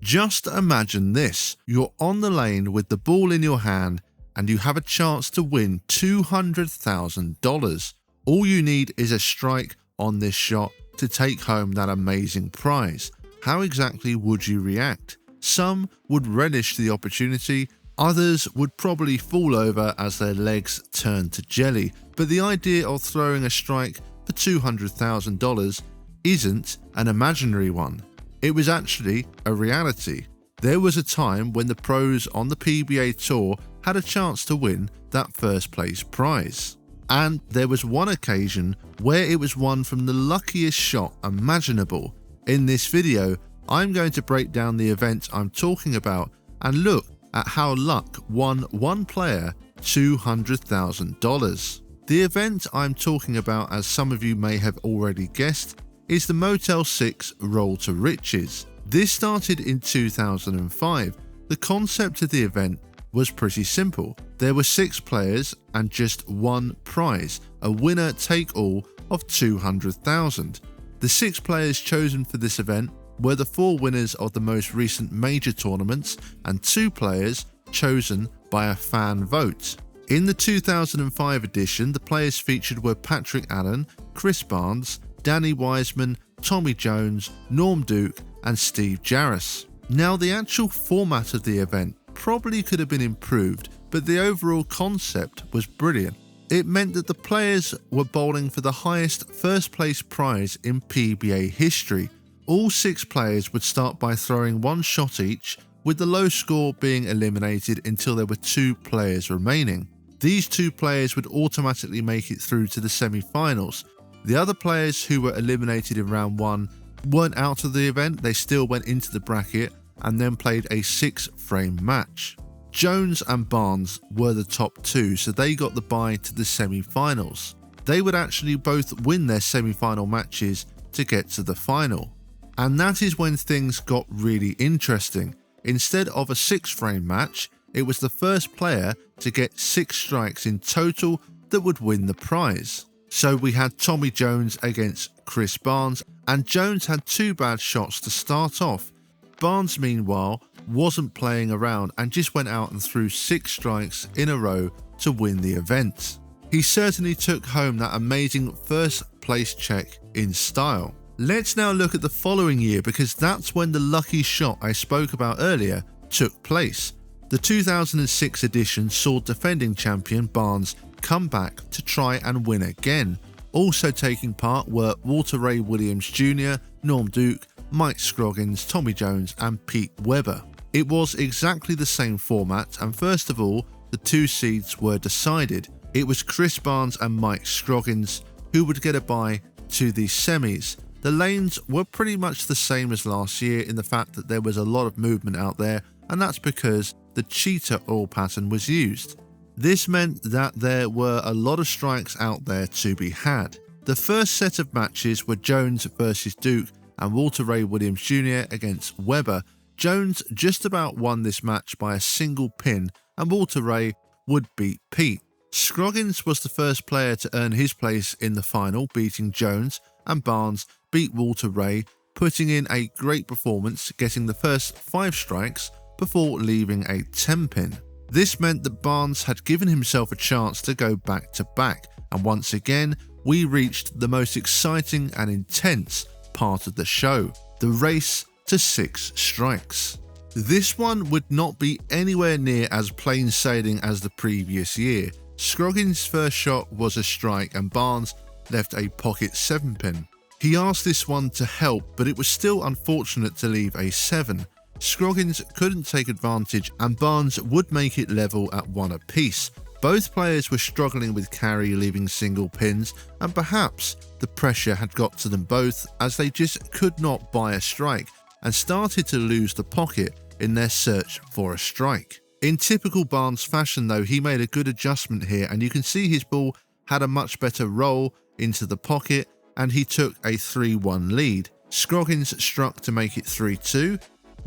Just imagine this, you're on the lane with the ball in your hand and you have a chance to win $200,000. All you need is a strike on this shot to take home that amazing prize. How exactly would you react? Some would relish the opportunity, others would probably fall over as their legs turn to jelly, but the idea of throwing a strike for $200,000 isn't an imaginary one. It was actually a reality. There was a time when the pros on the PBA Tour had a chance to win that first place prize. And there was one occasion where it was won from the luckiest shot imaginable. In this video, I'm going to break down the event I'm talking about and look at how luck won one player $200,000. The event I'm talking about, as some of you may have already guessed, is the Motel 6 Roll to Riches. This started in 2005. The concept of the event was pretty simple. There were 6 players and just one prize, a winner take all of $200,000. The 6 players chosen for this event were the 4 winners of the most recent major tournaments and 2 players chosen by a fan vote. In the 2005 edition, the players featured were Patrick Allen, Chris Barnes, Danny Wiseman, Tommy Jones, Norm Duke and Steve Jarris. Now, the actual format of the event probably could have been improved, but the overall concept was brilliant. It meant that the players were bowling for the highest first place prize in PBA history. All 6 players would start by throwing one shot each, with the low score being eliminated until there were 2 players remaining. These 2 players would automatically make it through to the semi-finals. The other players who were eliminated in round 1 weren't out of the event, they still went into the bracket and then played a 6-frame match. Jones and Barnes were the top 2, so they got the bye to the semi-finals. They would actually both win their semi-final matches to get to the final. And that is when things got really interesting. Instead of a 6-frame match, it was the first player to get 6 strikes in total that would win the prize. So we had Tommy Jones against Chris Barnes, and Jones had 2 bad shots to start off. Barnes, meanwhile, wasn't playing around and just went out and threw 6 strikes in a row to win the event. He certainly took home that amazing first place check in style. Let's now look at the following year, because that's when the lucky shot I spoke about earlier took place. The 2006 edition saw defending champion Barnes come back to try and win again. Also taking part were Walter Ray Williams Jr., Norm Duke, Mike Scroggins, Tommy Jones and Pete Webber. It was exactly the same format, and first of all, the 2 seeds were decided. It was Chris Barnes and Mike Scroggins who would get a bye to the semis. The lanes were pretty much the same as last year in the fact that there was a lot of movement out there, and that's because the cheetah oil pattern was used. This meant that there were a lot of strikes out there to be had. The first set of matches were Jones versus Duke and Walter Ray Williams Jr. against Webber. Jones just about won this match by a single pin, and Walter Ray would beat Pete. Scroggins was the first player to earn his place in the final, beating Jones, and Barnes beat Walter Ray, putting in a great performance, getting the first 5 strikes before leaving a 10-pin. This meant that Barnes had given himself a chance to go back to back, and once again we reached the most exciting and intense part of the show, the race to 6 strikes. This one would not be anywhere near as plain sailing as the previous year. Scroggins' first shot was a strike and Barnes left a pocket 7-pin. He asked this one to help, but it was still unfortunate to leave a 7. Scroggins couldn't take advantage and Barnes would make it level at 1 apiece. Both players were struggling with carry, leaving single pins, and perhaps the pressure had got to them both as they just could not buy a strike and started to lose the pocket in their search for a strike. In typical Barnes fashion though, he made a good adjustment here, and you can see his ball had a much better roll into the pocket and he took a 3-1 lead. Scroggins struck to make it 3-2.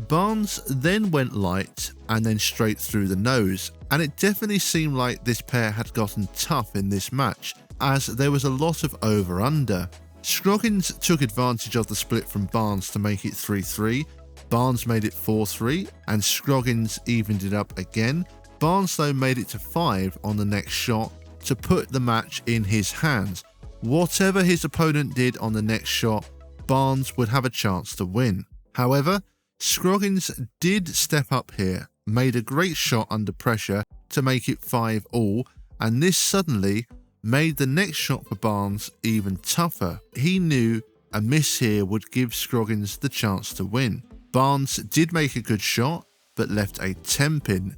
Barnes then went light and then straight through the nose, and it definitely seemed like this pair had gotten tough in this match as there was a lot of over-under. Scroggins took advantage of the split from Barnes to make it 3-3. Barnes made it 4-3 and Scroggins evened it up again. Barnes though made it to 5 on the next shot to put the match in his hands. Whatever his opponent did on the next shot, Barnes would have a chance to win. However, Scroggins did step up here, made a great shot under pressure to make it 5-all, and this suddenly made the next shot for Barnes even tougher. He knew a miss here would give Scroggins the chance to win. Barnes did make a good shot, but left a 10-pin.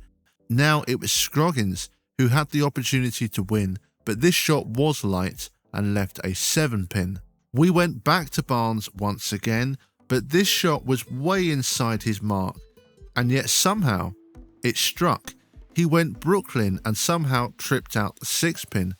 Now it was Scroggins who had the opportunity to win, but this shot was light and left a 7-pin. We went back to Barnes once again, but this shot was way inside his mark, and yet somehow it struck. He went Brooklyn and somehow tripped out the 6-pin.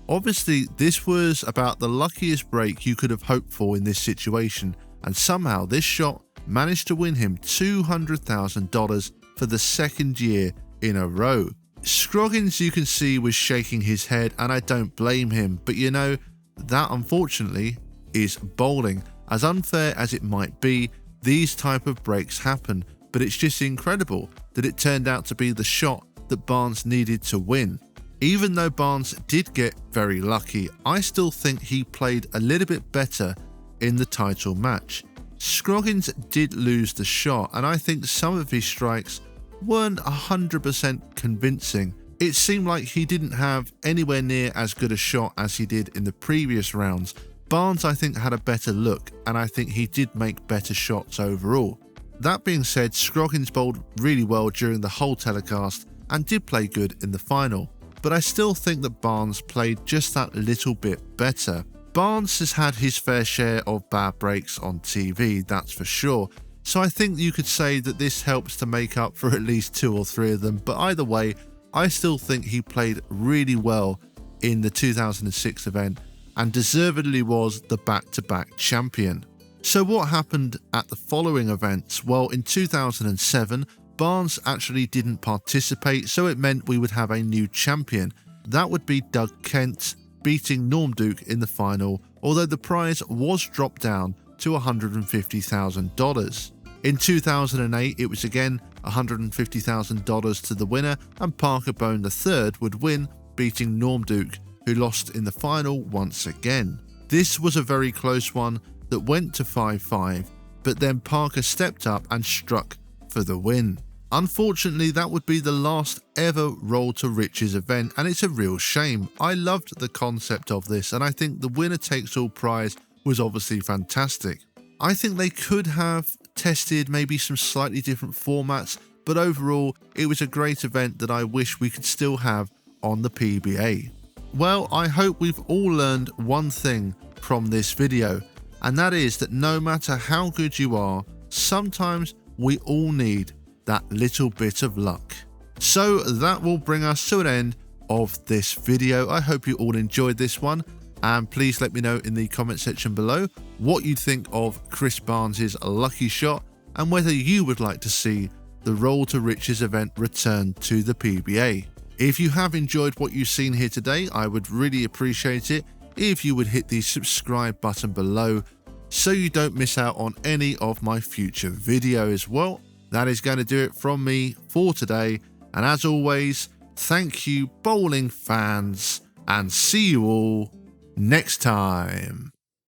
Obviously, this was about the luckiest break you could have hoped for in this situation, and somehow this shot managed to win him $200,000 for the second year in a row. Scroggins, you can see, was shaking his head, and I don't blame him, but you know, that unfortunately is bowling. As unfair as it might be, these type of breaks happen, but it's just incredible that it turned out to be the shot that Barnes needed to win. Even though Barnes did get very lucky, I still think he played a little bit better in the title match. Scroggins did lose the shot, and I think some of his strikes weren't 100% convincing. It seemed like he didn't have anywhere near as good a shot as he did in the previous rounds. Barnes, I think, had a better look, and I think he did make better shots overall. That being said, Scroggins bowled really well during the whole telecast and did play good in the final, but I still think that Barnes played just that little bit better. Barnes has had his fair share of bad breaks on TV, that's for sure, so I think you could say that this helps to make up for at least 2 or 3 of them, but either way, I still think he played really well in the 2006 event and deservedly was the back-to-back champion. So what happened at the following events? Well, in 2007, Barnes actually didn't participate, so it meant we would have a new champion. That would be Doug Kent, beating Norm Duke in the final, although the prize was dropped down to $150,000. In 2008, it was again $150,000 to the winner, and Parker Bone III would win, beating Norm Duke, who lost in the final once again. This was a very close one that went to 5-5, but then Parker stepped up and struck for the win. Unfortunately, that would be the last ever Roll to Riches event, and it's a real shame. I loved the concept of this, and I think the winner takes all prize was obviously fantastic. I think they could have tested maybe some slightly different formats, but overall it was a great event that I wish we could still have on the PBA. Well, I hope we've all learned one thing from this video, and that is that no matter how good you are, sometimes we all need that little bit of luck. So that will bring us to an end of this video. I hope you all enjoyed this one, and please let me know in the comment section below what you think of Chris Barnes's lucky shot and whether you would like to see the Roll to Riches event return to the PBA. If you have enjoyed what you've seen here today, I would really appreciate it if you would hit the subscribe button below so you don't miss out on any of my future videos. Well, that is going to do it from me for today, and as always, thank you bowling fans, and see you all next time.